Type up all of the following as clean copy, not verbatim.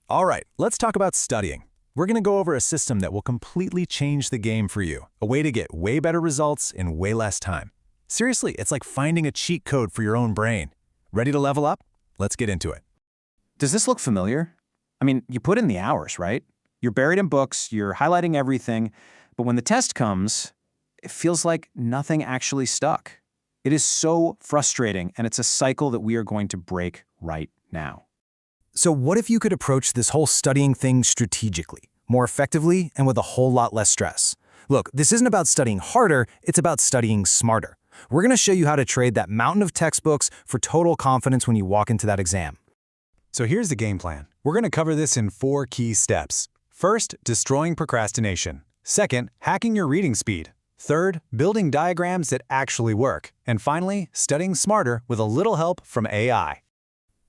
All right, let's talk about studying. We're going to go over a system that will completely change the game for you, a way to get way better results in way less time. Seriously, it's like finding a cheat code for your own brain. Ready to level up? Let's get into it. Does this look familiar? I mean, you put in the hours, right? You're buried in books, you're highlighting everything, but when the test comes, it feels like nothing actually stuck. It is so frustrating, and it's a cycle that we are going to break right now. So what if you could approach this whole studying thing strategically, more effectively, and with a whole lot less stress? Look, this isn't about studying harder, it's about studying smarter. We're going to show you how to trade that mountain of textbooks for total confidence when you walk into that exam. So here's the game plan. We're going to cover this in 4 key steps. First, destroying procrastination. Second, hacking your reading speed. Third, building diagrams that actually work. And finally, studying smarter with a little help from AI.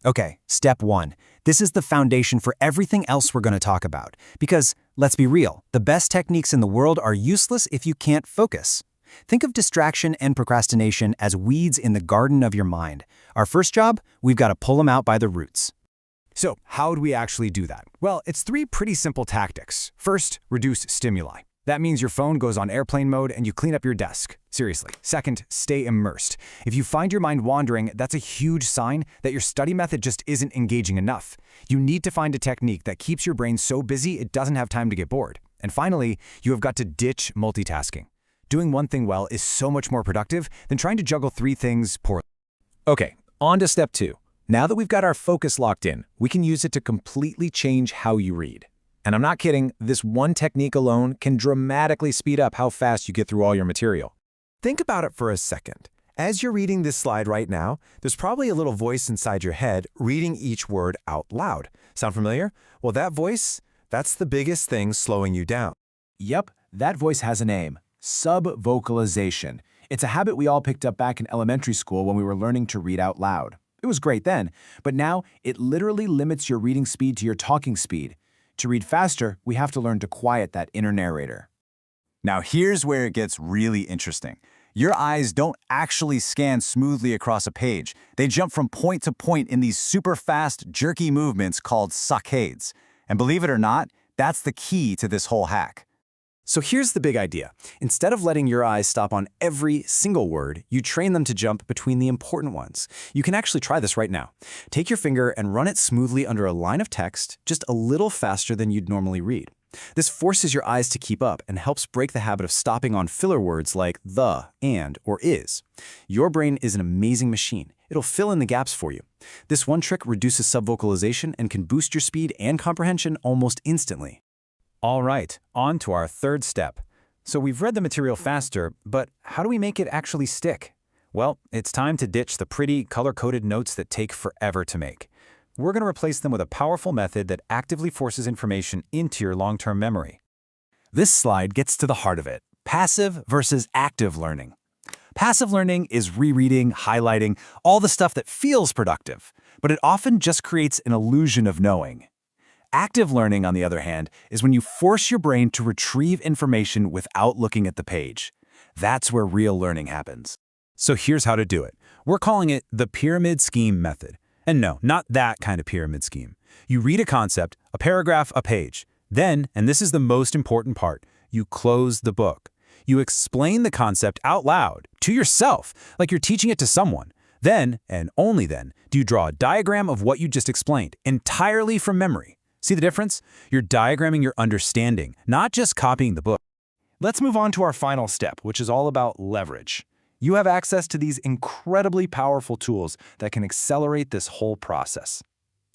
Okay, step 1. This is the foundation for everything else we're going to talk about. Because, let's be real, the best techniques in the world are useless if you can't focus. Think of distraction and procrastination as weeds in the garden of your mind. Our first job, we've got to pull them out by the roots. So, how do we actually do that? Well, it's 3 pretty simple tactics. First, reduce stimuli. That means your phone goes on airplane mode and you clean up your desk. Seriously. Second, stay immersed. If you find your mind wandering, that's a huge sign that your study method just isn't engaging enough. You need to find a technique that keeps your brain so busy it doesn't have time to get bored. And finally, you have got to ditch multitasking. Doing one thing well is so much more productive than trying to juggle 3 things poorly. Okay, on to step 2. Now that we've got our focus locked in, we can use it to completely change how you read. And I'm not kidding, this one technique alone can dramatically speed up how fast you get through all your material. Think about it for a second. As you're reading this slide right now, there's probably a little voice inside your head reading each word out loud. Sound familiar? Well, that voice, that's the biggest thing slowing you down. Yep, that voice has a name. Subvocalization. It's a habit we all picked up back in elementary school when we were learning to read out loud. It was great then, but now it literally limits your reading speed to your talking speed. To read faster, we have to learn to quiet that inner narrator. Now here's where it gets really interesting. Your eyes don't actually scan smoothly across a page. They jump from point to point in these super fast, jerky movements called saccades. And believe it or not, that's the key to this whole hack. So here's the big idea. Instead of letting your eyes stop on every single word, you train them to jump between the important ones. You can actually try this right now. Take your finger and run it smoothly under a line of text, just a little faster than you'd normally read. This forces your eyes to keep up and helps break the habit of stopping on filler words like the, and, or is. Your brain is an amazing machine. It'll fill in the gaps for you. This one trick reduces subvocalization and can boost your speed and comprehension almost instantly. All right, on to our 3rd step. So we've read the material faster, but how do we make it actually stick? Well, it's time to ditch the pretty, color-coded notes that take forever to make. We're going to replace them with a powerful method that actively forces information into your long-term memory. This slide gets to the heart of it: passive versus active learning. Passive learning is rereading, highlighting, all the stuff that feels productive, but it often just creates an illusion of knowing. Active learning, on the other hand, is when you force your brain to retrieve information without looking at the page. That's where real learning happens. So here's how to do it. We're calling it the pyramid scheme method. And no, not that kind of pyramid scheme. You read a concept, a paragraph, a page. Then, and this is the most important part, you close the book. You explain the concept out loud, to yourself, like you're teaching it to someone. Then, and only then, do you draw a diagram of what you just explained, entirely from memory. See the difference? You're diagramming your understanding, not just copying the book. Let's move on to our final step, which is all about leverage. You have access to these incredibly powerful tools that can accelerate this whole process.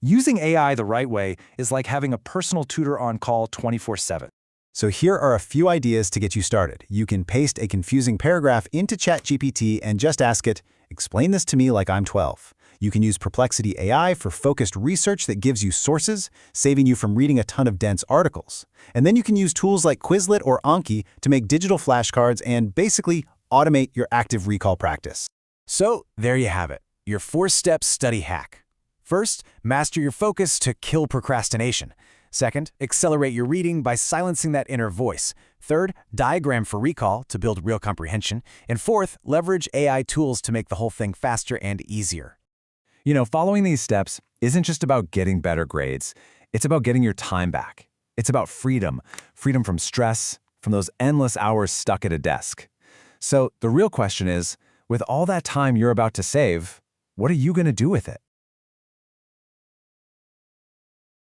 Using AI the right way is like having a personal tutor on call 24/7. So here are a few ideas to get you started. You can paste a confusing paragraph into ChatGPT and just ask it, "Explain this to me like I'm 12." You can use Perplexity AI for focused research that gives you sources, saving you from reading a ton of dense articles. And then you can use tools like Quizlet or Anki to make digital flashcards and basically automate your active recall practice. So there you have it, your 4-step study hack. First, master your focus to kill procrastination. Second, accelerate your reading by silencing that inner voice. Third, diagram for recall to build real comprehension. And fourth, leverage AI tools to make the whole thing faster and easier. You know, following these steps isn't just about getting better grades. It's about getting your time back. It's about freedom, freedom from stress, from those endless hours stuck at a desk. So the real question is, with all that time you're about to save, what are you going to do with it?